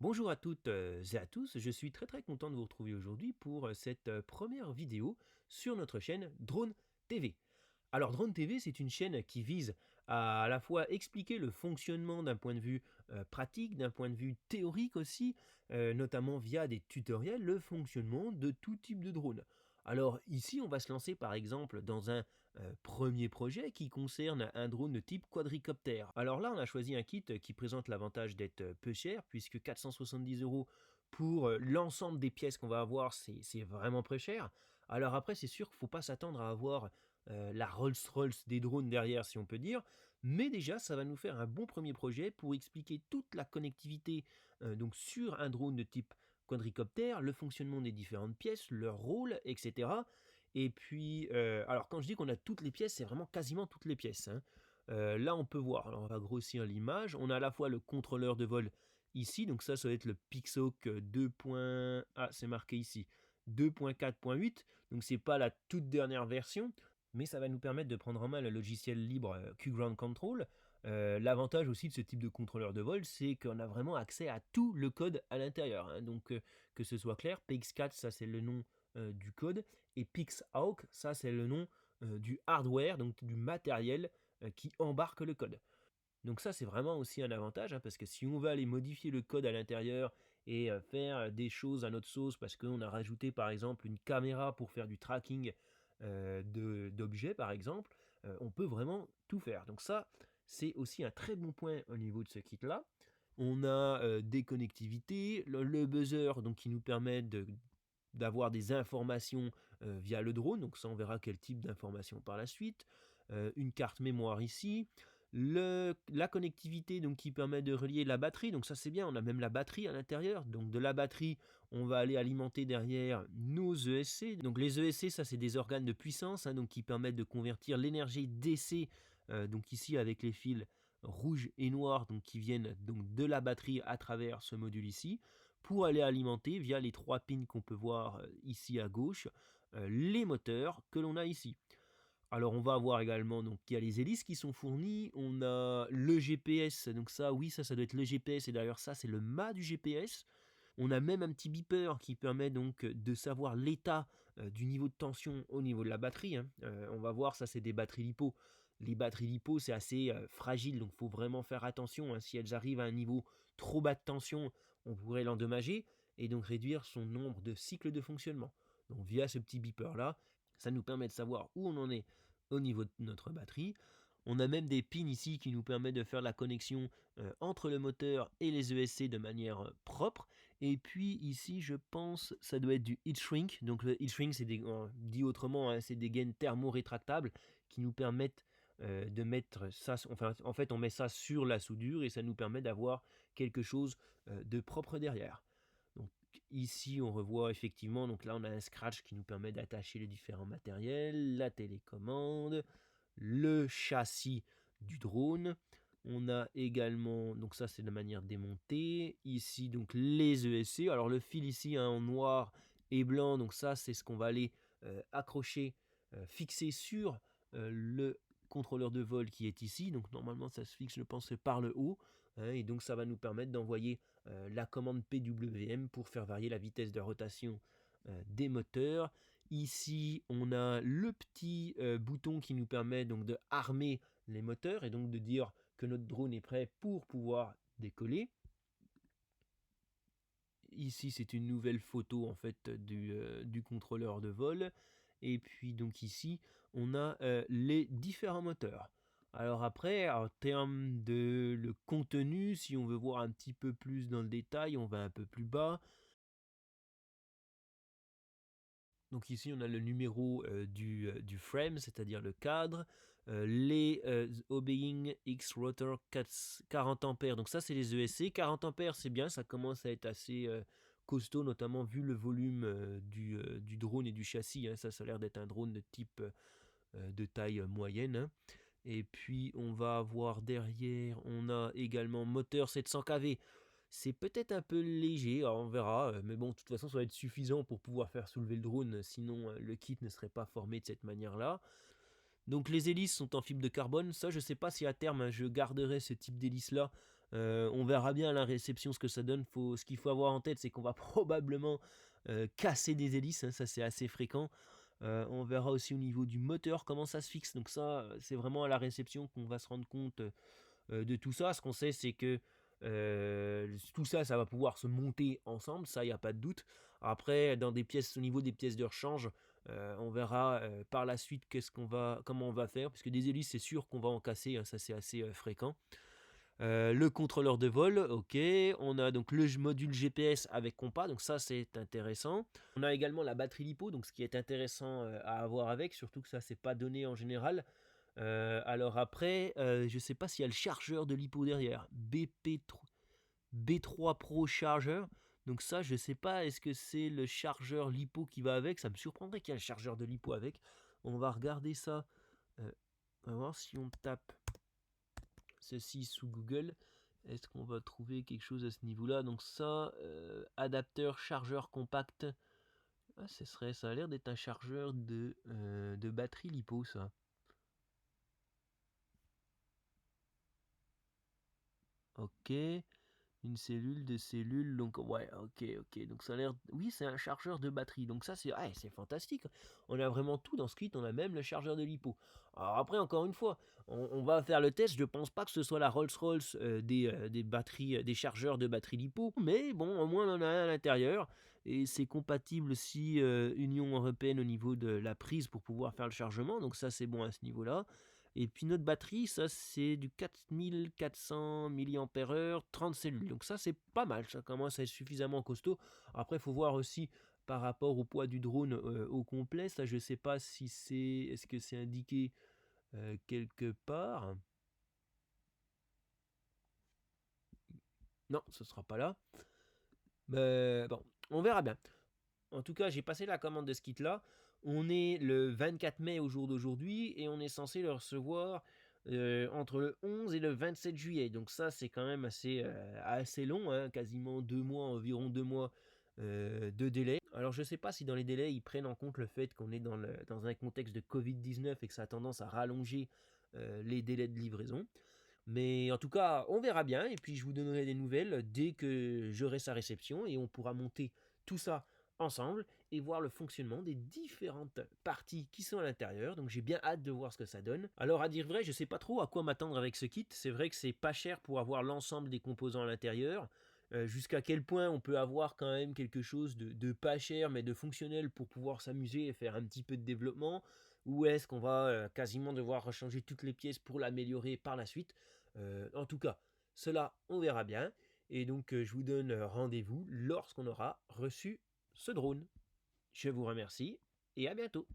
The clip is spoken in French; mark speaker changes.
Speaker 1: Bonjour à toutes et à tous, je suis très content de vous retrouver aujourd'hui pour cette première vidéo sur notre chaîne Drone TV. Alors Drone TV, c'est une chaîne qui vise à la fois expliquer le fonctionnement d'un point de vue pratique, d'un point de vue théorique aussi, notamment via des tutoriels, le fonctionnement de tout type de drone. Alors ici, on va se lancer par exemple dans un premier projet qui concerne un drone de type quadricoptère. Alors là, on a choisi un kit qui présente l'avantage d'être peu cher, puisque 470 € pour l'ensemble des pièces qu'on va avoir, c'est vraiment très cher. Alors après, c'est sûr qu'il ne faut pas s'attendre à avoir la Rolls-Royce des drones derrière, si on peut dire. Mais déjà, ça va nous faire un bon premier projet pour expliquer toute la connectivité donc sur un drone de type quadricoptère, le fonctionnement des différentes pièces, leur rôle, etc. Et puis, alors quand je dis qu'on a toutes les pièces, c'est vraiment quasiment toutes les pièces, hein. Là, on peut voir, alors on va grossir l'image, on a à la fois le contrôleur de vol ici, donc ça va être le Pixhawk 2. Ah, c'est marqué ici, 2.4.8, donc c'est pas la toute dernière version, mais ça va nous permettre de prendre en main le logiciel libre QGround Control. L'avantage aussi de ce type de contrôleur de vol, c'est qu'on a vraiment accès à tout le code à l'intérieur, hein. Donc que ce soit clair, PX4, ça c'est le nom du code, et Pixhawk, ça c'est le nom du hardware, donc du matériel qui embarque le code. Donc ça, c'est vraiment aussi un avantage, hein, parce que si on veut aller modifier le code à l'intérieur et faire des choses à notre sauce, parce qu'on a rajouté par exemple une caméra pour faire du tracking d'objets par exemple, on peut vraiment tout faire. Donc ça, c'est aussi un très bon point au niveau de ce kit-là. On a des connectivités, le buzzer donc, qui nous permet d'avoir des informations via le drone, donc ça on verra quel type d'informations par la suite, une carte mémoire ici, la connectivité donc qui permet de relier la batterie, donc ça c'est bien, on a même la batterie à l'intérieur, donc de la batterie on va aller alimenter derrière nos ESC, donc les ESC ça c'est des organes de puissance, hein, donc qui permettent de convertir l'énergie DC, donc ici avec les fils rouges et noirs donc qui viennent donc de la batterie à travers ce module ici, pour aller alimenter via les 3 pins qu'on peut voir ici à gauche, les moteurs que l'on a ici. Alors on va avoir également, donc il y a les hélices qui sont fournies, on a le GPS, donc ça oui ça doit être le GPS, et d'ailleurs ça c'est le mât du GPS. On a même un petit beeper qui permet donc de savoir l'état du niveau de tension au niveau de la batterie, hein. On va voir, ça c'est des batteries LiPo. Les batteries LiPo c'est assez fragile, donc il faut vraiment faire attention, hein. Si elles arrivent à un niveau trop bas de tension, on pourrait l'endommager et donc réduire son nombre de cycles de fonctionnement. Donc via ce petit beeper là, ça nous permet de savoir où on en est au niveau de notre batterie. On a même des pins ici qui nous permettent de faire la connexion entre le moteur et les ESC de manière propre. Et puis ici, je pense, ça doit être du heat shrink. Donc le heat shrink, c'est dit autrement, hein, c'est des gaines thermo-rétractables qui nous permettent de mettre ça, enfin, en fait, on met ça sur la soudure et ça nous permet d'avoir quelque chose de propre derrière. Donc ici, on revoit effectivement, donc là, on a un scratch qui nous permet d'attacher les différents matériels, la télécommande, le châssis du drone. On a également, donc ça c'est la manière de démonter, ici donc les ESC, alors le fil ici hein, en noir et blanc, donc ça c'est ce qu'on va aller accrocher, fixer sur le contrôleur de vol qui est ici, donc normalement ça se fixe je pense par le haut, hein, et donc ça va nous permettre d'envoyer la commande PWM pour faire varier la vitesse de rotation des moteurs. Ici, on a le petit bouton qui nous permet donc de armer les moteurs et donc de dire que notre drone est prêt pour pouvoir décoller. Ici, c'est une nouvelle photo en fait du contrôleur de vol. Et puis donc ici, on a les différents moteurs. Alors après, en termes de le contenu, si on veut voir un petit peu plus dans le détail, on va un peu plus bas. Donc ici, on a le numéro du frame, c'est-à-dire le cadre, les Obeying X Rotor 40 ampères. Donc ça, c'est les ESC. 40 ampères, c'est bien, ça commence à être assez costaud, notamment vu le volume du drone et du châssis, hein. Ça a l'air d'être un drone de type de taille moyenne, hein. Et puis, on va avoir derrière, on a également moteur 700 kV. C'est peut-être un peu léger, alors on verra, mais bon, de toute façon, ça va être suffisant pour pouvoir faire soulever le drone, sinon le kit ne serait pas formé de cette manière-là. Donc les hélices sont en fibre de carbone, ça je sais pas si à terme hein, je garderai ce type d'hélice là On verra bien à la réception ce que ça donne. Ce qu'il faut avoir en tête, c'est qu'on va probablement, casser des hélices, hein, ça c'est assez fréquent. On verra aussi au niveau du moteur comment ça se fixe. Donc ça, c'est vraiment à la réception qu'on va se rendre compte, de tout ça. Ce qu'on sait, c'est que, tout ça, ça va pouvoir se monter ensemble, ça, il y a pas de doute. Après, dans des pièces au niveau des pièces de rechange, on verra, par la suite comment on va faire, puisque des hélices, c'est sûr qu'on va en casser, hein, ça c'est assez, fréquent. Le contrôleur de vol, OK. On a donc le module GPS avec compas, donc ça c'est intéressant. On a également la batterie LiPo, donc ce qui est intéressant, à avoir avec, surtout que ça c'est pas donné en général. Alors après, je sais pas s'il y a le chargeur de LiPo derrière. B3 Pro Charger. Donc ça, je sais pas, est-ce que c'est le chargeur LiPo qui va avec? Ça me surprendrait qu'il y ait le chargeur de LiPo avec. On va regarder ça. On va voir si on tape ceci sous Google. Est-ce qu'on va trouver quelque chose à ce niveau-là? Donc ça, adapteur chargeur compact. Ah, ça a l'air d'être un chargeur de batterie LiPo, ça. Ok. Une cellule, deux cellules, donc ouais, ok. Donc ça a l'air. Oui, c'est un chargeur de batterie. Donc ça, c'est fantastique. On a vraiment tout dans ce kit. On a même le chargeur de LiPo. Alors après, encore une fois, on va faire le test. Je pense pas que ce soit la Rolls-Royce des batteries, des chargeurs de batterie LiPo. Mais bon, au moins on en a un à l'intérieur. Et c'est compatible aussi Union Européenne au niveau de la prise pour pouvoir faire le chargement. Donc ça, c'est bon à ce niveau-là. Et puis notre batterie, ça c'est du 4400 mAh, 30 cellules. Donc ça c'est pas mal, ça commence à être suffisamment costaud. Après, il faut voir aussi par rapport au poids du drone au complet. Ça, je sais pas si c'est... Est-ce que c'est indiqué quelque part? Non, ce sera pas là. Mais bon, on verra bien. En tout cas, j'ai passé la commande de ce kit-là. On est le 24 mai au jour d'aujourd'hui et on est censé le recevoir entre le 11 et le 27 juillet. Donc ça, c'est quand même assez long, hein, quasiment 2 mois, environ 2 mois de délai. Alors je ne sais pas si dans les délais, ils prennent en compte le fait qu'on est dans un contexte de Covid-19 et que ça a tendance à rallonger les délais de livraison. Mais en tout cas, on verra bien et puis je vous donnerai des nouvelles dès que j'aurai sa réception et on pourra monter tout ça ensemble et voir le fonctionnement des différentes parties qui sont à l'intérieur. Donc j'ai bien hâte de voir ce que ça donne. Alors à dire vrai, je sais pas trop à quoi m'attendre avec ce kit. C'est vrai que c'est pas cher pour avoir l'ensemble des composants à l'intérieur. Jusqu'à quel point on peut avoir quand même quelque chose de pas cher mais de fonctionnel pour pouvoir s'amuser et faire un petit peu de développement, ou est-ce qu'on va quasiment devoir rechanger toutes les pièces pour l'améliorer par la suite. En tout cas, cela on verra bien, et donc je vous donne rendez-vous lorsqu'on aura reçu ce drone. Je vous remercie et à bientôt.